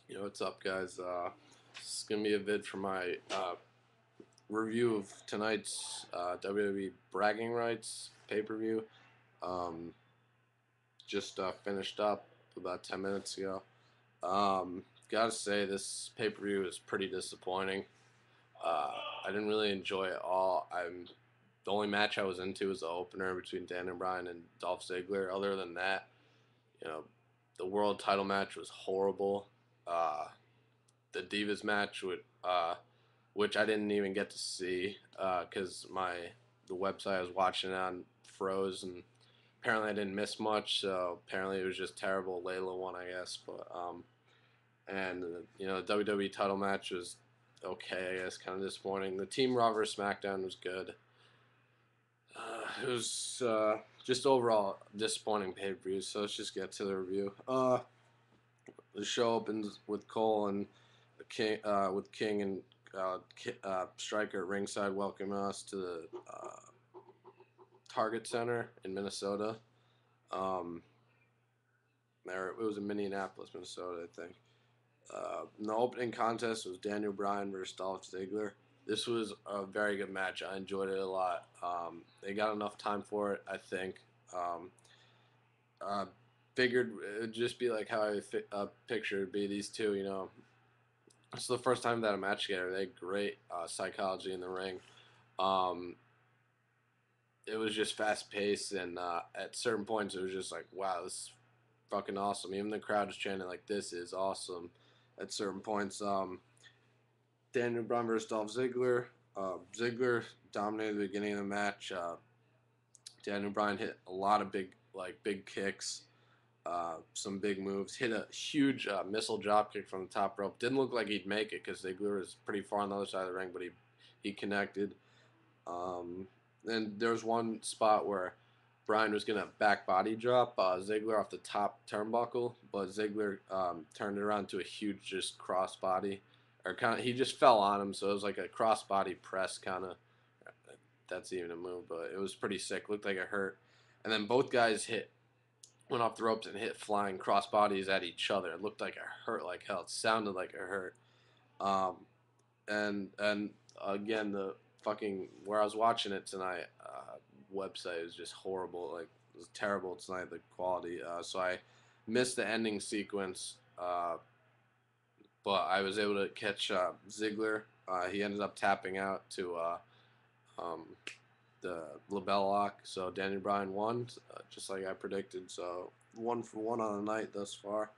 What's up, guys? This is gonna be a vid for my review of tonight's WWE Bragging Rights pay-per-view. Um, just finished up about 10 minutes ago. Gotta say, this pay-per-view is pretty disappointing. I didn't really enjoy it all. The only match I was into was the opener between Daniel Bryan and Dolph Ziggler. Other than that, you know, the world title match was horrible. Uh, the Divas match which I didn't even get to see because the website I was watching it on froze, and apparently I didn't miss much. So apparently it was just terrible. Layla won, I guess, but and the WWE title match was okay, I guess, kind of disappointing. The Team Raw vs SmackDown was good. It was just overall disappointing pay per view. So let's just get to the review. The show opens with Cole and King and Striker at ringside welcoming us to the Target Center in Minnesota. Um, it was in Minneapolis, Minnesota, I think. The opening contest was Daniel Bryan versus Dolph Ziggler. This was a very good match. I enjoyed it a lot. They got enough time for it, I think. Uh, Figured it would just be like how I pictured it'd be these two, It's the first time that a match together. They had great psychology in the ring. Um, it was just fast paced, and at certain points, it was just like, wow, this is fucking awesome. Even the crowd was chanting like, "This is awesome." At certain points, Daniel Bryan versus Dolph Ziggler. Ziggler dominated the beginning of the match. Daniel Bryan hit a lot of big kicks. Some big moves. Hit a huge missile dropkick from the top rope. Didn't look like he'd make it because Ziggler was pretty far on the other side of the ring, but he connected. And there was one spot where Bryan was gonna back body drop Ziggler off the top turnbuckle, but Ziggler turned it around to a huge just cross body, or kind of he just fell on him, so it was like a cross body press kind of. That's even a move, but it was pretty sick. Looked like it hurt, and then both guys went off the ropes and hit flying cross bodies at each other. It looked like it hurt like hell. It sounded like it hurt. Um, and again, the fucking where I was watching it tonight, website was just horrible. Like it was terrible tonight. The quality. So I missed the ending sequence. But I was able to catch Ziggler. He ended up tapping out to um, the LaBelle lock. So Daniel Bryan won, just like I predicted. So 1 for 1 on the night thus far.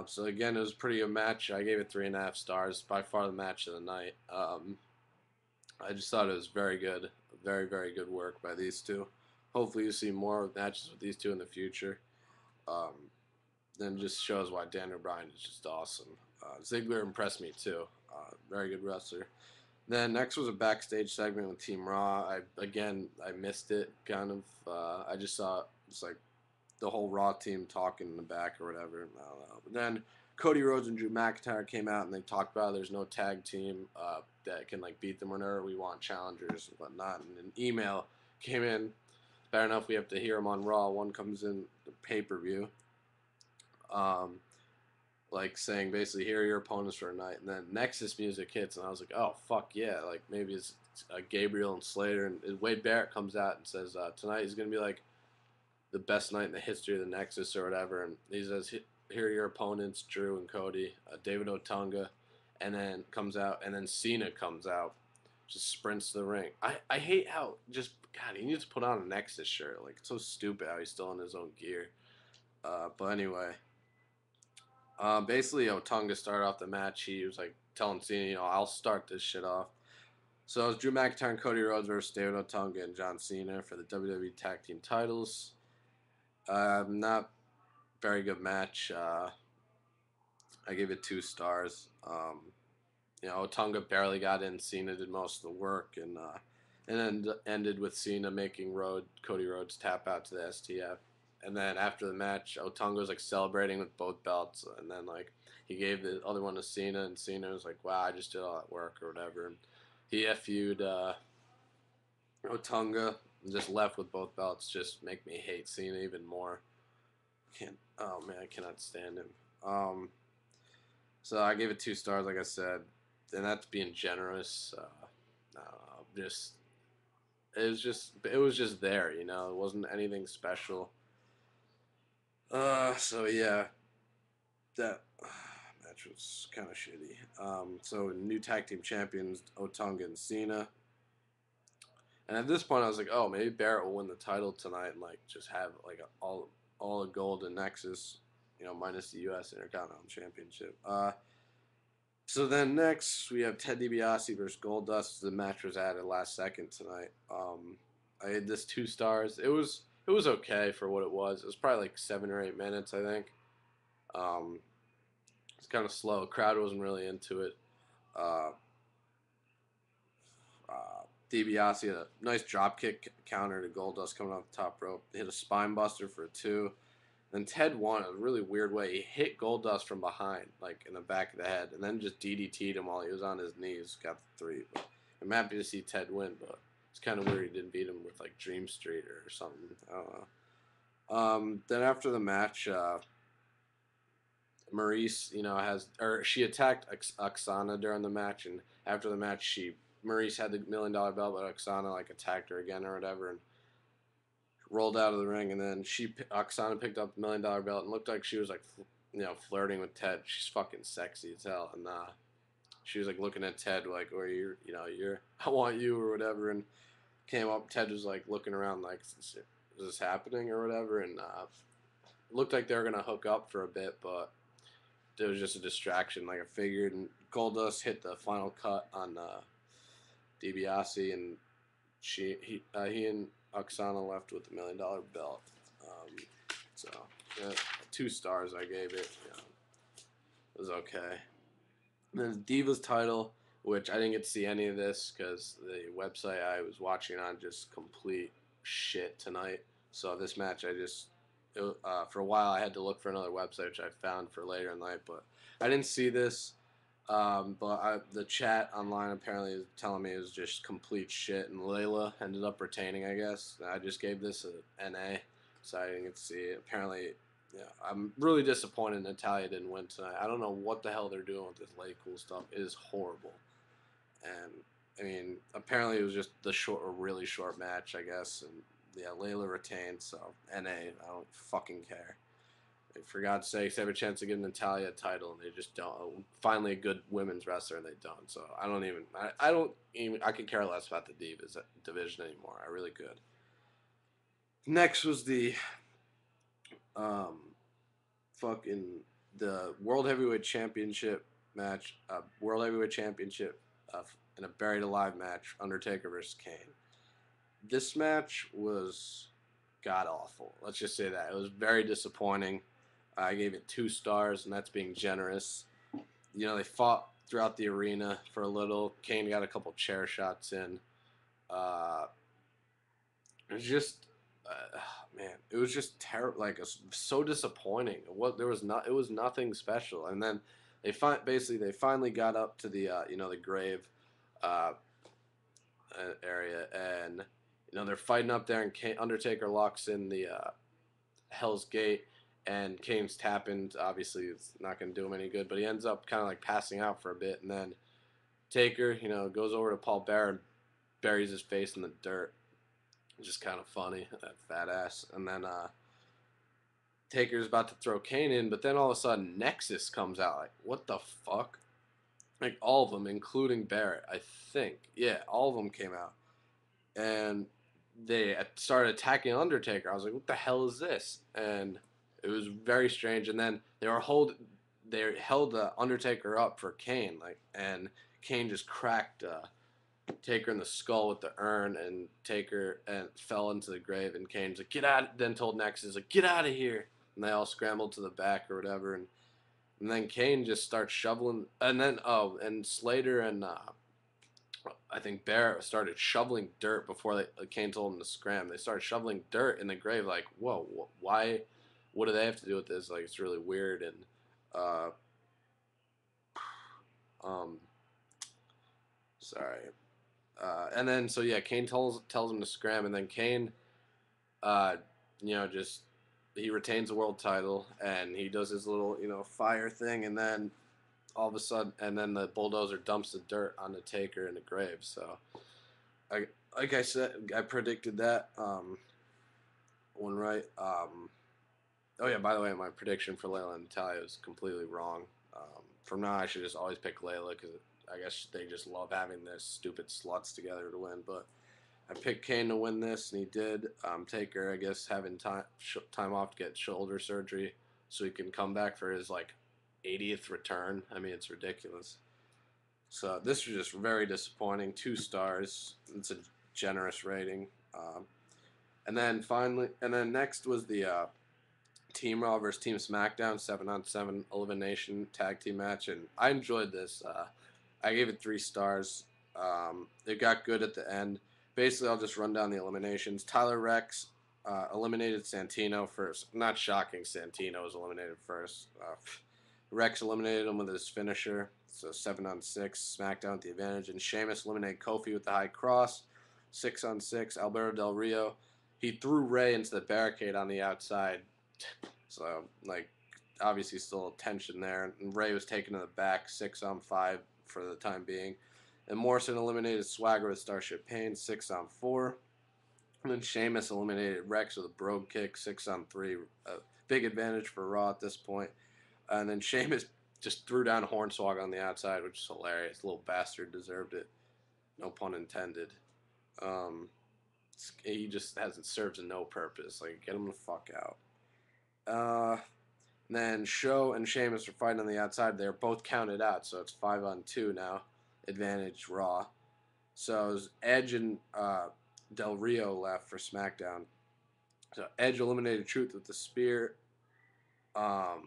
So again, it was pretty good match. I gave it 3.5 stars. By far the match of the night. I just thought it was very good, very very good work by these two. Hopefully, you see more matches with these two in the future. Um, then just shows why Daniel Bryan is just awesome. Ziggler impressed me too. Very good wrestler. Then next was a backstage segment with Team Raw. I missed it kind of. I just saw it's like the whole Raw team talking in the back or whatever. I don't know. But then Cody Rhodes and Drew McIntyre came out and they talked about there's no tag team that can like beat them whenever we want challengers and whatnot. And an email came in. Bad enough we have to hear them on Raw. One comes in the pay per view. Um, like saying basically here are your opponents for a night, and then Nexus music hits, and I was like, oh fuck yeah, like maybe it's Gabriel and Slater, and Wade Barrett comes out and says tonight is gonna be like the best night in the history of the Nexus or whatever, and he says here are your opponents, Drew and Cody, David Otunga, and then comes out, and then Cena comes out, just sprints to the ring. I hate how just God he needs to put on a Nexus shirt, like it's so stupid how he's still in his own gear. But anyway, basically, Otunga started off the match. He was like telling Cena, I'll start this shit off. So it was Drew McIntyre and Cody Rhodes versus David Otunga and John Cena for the WWE Tag Team titles. Not very good match. I gave it 2 stars. Otunga barely got in. Cena did most of the work, and then ended with Cena making Cody Rhodes tap out to the STF. And then after the match, Otunga was like celebrating with both belts, and then like he gave the other one to Cena, and Cena was like, "Wow, I just did all that work" or whatever. And he FU'd Otunga and just left with both belts. Just make me hate Cena even more. Can't. Oh man, I cannot stand him. So I gave it 2 stars, like I said, and that's being generous. I don't know, it was just there, you know. It wasn't anything special. So yeah, that match was kind of shitty. So new tag team champions Otunga and Cena. And at this point, I was like, oh, maybe Barrett will win the title tonight and like just have like all a gold in Nexus, you know, minus the U.S. Intercontinental Championship. So then next we have Ted DiBiase versus Goldust. The match was added last second tonight. I had this 2 stars. It was okay for what it was. It was probably like 7 or 8 minutes, I think. It's kind of slow. Crowd wasn't really into it. Uh, DiBiase had a nice drop kick counter to Goldust coming off the top rope. Hit a spine buster for a 2. Then Ted won in a really weird way. He hit Goldust from behind, like in the back of the head, and then just DDT'd him while he was on his knees. Got the 3. But I'm happy to see Ted win, but it's kind of weird he didn't beat him with like Dream Street or something. I don't know. Then after the match, Maurice, you know, she attacked Oksana during the match, and after the match, Maurice had the $1 million belt, but Oksana like attacked her again or whatever, and rolled out of the ring, and then Oksana picked up the $1 million belt and looked like she was like, you know, flirting with Ted. She's fucking sexy as hell, and she was like looking at Ted like, "Or I want you" or whatever, and came up. Ted was like looking around like, "Is this happening?" or whatever, and it looked like they were gonna hook up for a bit, but it was just a distraction, like I figured. And Goldust hit the final cut on DiBiase, and he and Oksana left with the $1 million belt. So yeah, 2 stars I gave it. Yeah, it was okay. And then the Divas title, which I didn't get to see any of this because the website I was watching on just complete shit tonight. So this match, for a while I had to look for another website, which I found for later in the night, but I didn't see this. The chat online apparently is telling me it was just complete shit, and Layla ended up retaining, I guess. I just gave this a NA, so I didn't get to see it. Apparently, yeah, I'm really disappointed Natalya didn't win tonight. I don't know what the hell they're doing with this late cool stuff. It is horrible. And, I mean, apparently it was just a really short match, I guess, and yeah, Layla retained, so NA, I don't fucking care. For God's sakes, they have a chance to give Natalya a title, and they just don't. Finally, a good women's wrestler, and they don't. So I could care less about the Divas division anymore. I really could. Next was the, um, fucking the World Heavyweight Championship match. World Heavyweight Championship, in a buried alive match. Undertaker versus Kane. This match was god awful. Let's just say that it was very disappointing. I gave it 2 stars, and that's being generous. You know, they fought throughout the arena for a little. Kane got a couple chair shots in. Uh, it was just, man, it was just terrible. Like, it was so disappointing. It was nothing special. And then they finally got up to the the grave uh, area, and they're fighting up there, and Undertaker locks in the Hell's Gate, and Kane's tapping. Obviously, it's not going to do him any good, but he ends up kind of like passing out for a bit, and then Taker, goes over to Paul Bearer and buries his face in the dirt. Just kind of funny, that fat ass. And then Taker's about to throw Kane in, but then all of a sudden Nexus comes out. Like, what the fuck? Like, all of them, including Barrett, I think. Yeah, all of them came out. And they started attacking Undertaker. I was like, what the hell is this? And it was very strange. And then they held the Undertaker up for Kane, and Kane just cracked Taker in the skull with the urn, and Taker fell into the grave. And Kane's like, get out! Then told Nexus, like, get out of here! And they all scrambled to the back or whatever. And then Kane just starts shoveling. And then and Slater and I think Barrett started shoveling dirt before Kane told him to scram. They started shoveling dirt in the grave. Like, whoa, why? What do they have to do with this? Like, it's really weird. And sorry. And then so yeah, Kane tells him to scram, and then Kane, just he retains the world title, and he does his little fire thing, and then all of a sudden, and then the bulldozer dumps the dirt on the Taker in the grave. So, I like I said, I predicted that one right. Oh yeah, by the way, my prediction for Layla and Natalya is completely wrong. From now, I should just always pick Layla because I guess they just love having this stupid sluts together to win. But I picked Kane to win this, and he did. Taker, I guess, having time off to get shoulder surgery, so he can come back for his like 80th return. I mean, it's ridiculous. So this was just very disappointing. 2 stars. It's a generous rating. And then next was the Team Raw versus Team Smackdown 7-on-7 elimination tag team match, and I enjoyed this. I gave it 3 stars. It got good at the end. Basically, I'll just run down the eliminations. Tyler Rex eliminated Santino first. Not shocking, Santino was eliminated first. Rex eliminated him with his finisher, so 7-on-6. SmackDown with the advantage, and Sheamus eliminated Kofi with the high cross. 6-on-6. Alberto Del Rio. He threw Ray into the barricade on the outside. So, like, obviously still tension there. And Ray was taken to the back, 6-on-5 for the time being. And Morrison eliminated Swagger with Starship Pain, 6-on-4. And then Sheamus eliminated Rex with a brogue kick, 6-on-3. Big advantage for Raw at this point. And then Sheamus just threw down Hornswoggle on the outside, which is hilarious. Little bastard deserved it. No pun intended. He just serves a no purpose. Like, get him the fuck out. Then Show and Sheamus are fighting on the outside. They're both counted out, so it's 5-on-2 now. Advantage Raw. So it was Edge and Del Rio left for SmackDown. So Edge eliminated Truth with the spear. So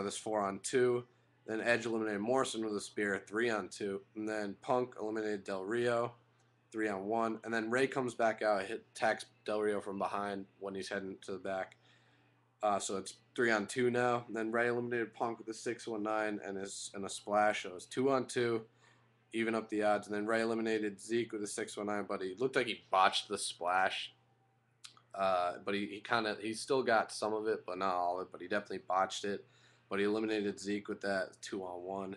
this 4-on-2. Then Edge eliminated Morrison with a spear, 3-on-2. And then Punk eliminated Del Rio, 3-on-1. And then Ray comes back out, attacks Del Rio from behind when he's heading to the back. So it's 3-on-2 now. And then Ray eliminated Punk with a 619 and a splash. So it's 2-on-2, even up the odds. And then Ray eliminated Zeke with a 619, but he looked like he botched the splash. But he still got some of it, but not all of it. But he definitely botched it. But he eliminated Zeke with that 2-on-1.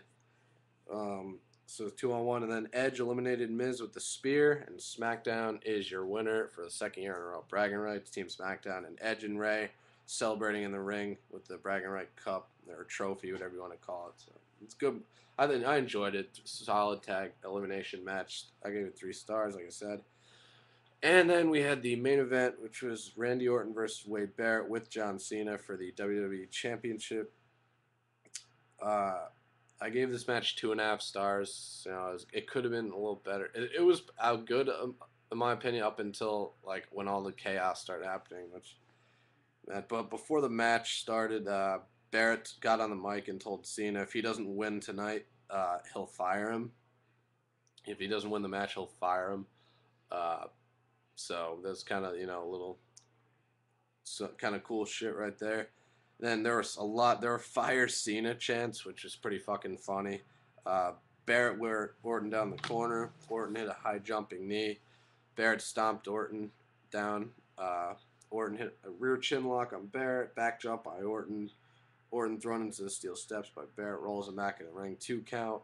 So 2-on-1, and then Edge eliminated Miz with the spear, and SmackDown is your winner for the second year in a row. Bragging rights, Team SmackDown, and Edge and Ray celebrating in the ring with the Bragging Right Cup or trophy, whatever you want to call it. So it's good. I enjoyed it. Solid tag elimination match. I gave it 3 stars, like I said. And then we had the main event, which was Randy Orton versus Wade Barrett with John Cena for the WWE Championship. I gave this match 2.5 stars. You know, it could have been a little better. It was good, in my opinion, up until like when all the chaos started happening. But before the match started, Barrett got on the mic and told Cena if he doesn't win tonight, he'll fire him. If he doesn't win the match, he'll fire him. So that's kind of, a little kind of cool shit right there. Then there were fire Cena chants, which is pretty fucking funny. Barrett wore Orton down the corner. Orton hit a high jumping knee. Barrett stomped Orton down. Orton hit a rear chin lock on Barrett. Back jump by Orton. Orton thrown into the steel steps by Barrett. Rolls him back in the ring. 2 count.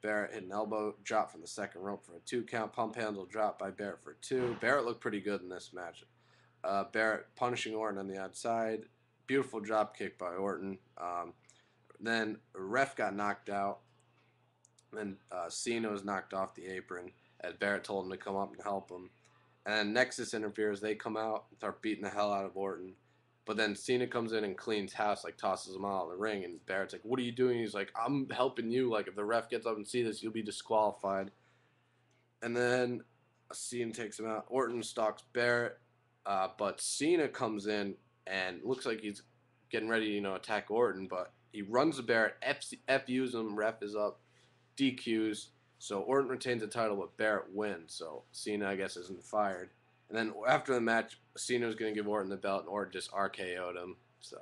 Barrett hit an elbow drop from the second rope for a 2 count. Pump handle drop by Barrett for 2. Barrett looked pretty good in this match. Barrett punishing Orton on the outside. Beautiful drop kick by Orton. Then ref got knocked out. Then Cena was knocked off the apron as Barrett told him to come up and help him. And then Nexus interferes. They come out and start beating the hell out of Orton. But then Cena comes in and cleans house, like tosses him out of the ring. And Barrett's like, "What are you doing?" He's like, "I'm helping you. Like, if the ref gets up and sees this, you'll be disqualified." And then Cena takes him out. Orton stalks Barrett. But Cena comes in and looks like he's getting ready to, attack Orton. But he runs to Barrett, FUs him, ref is up, DQs. So Orton retains the title, but Barrett wins. So Cena, I guess, isn't fired. And then after the match, Cena was going to give Orton the belt, and Orton just RKO'd him. So,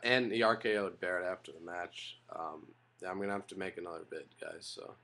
and he RKO'd Barrett after the match. I'm going to have to make another bid, guys. So.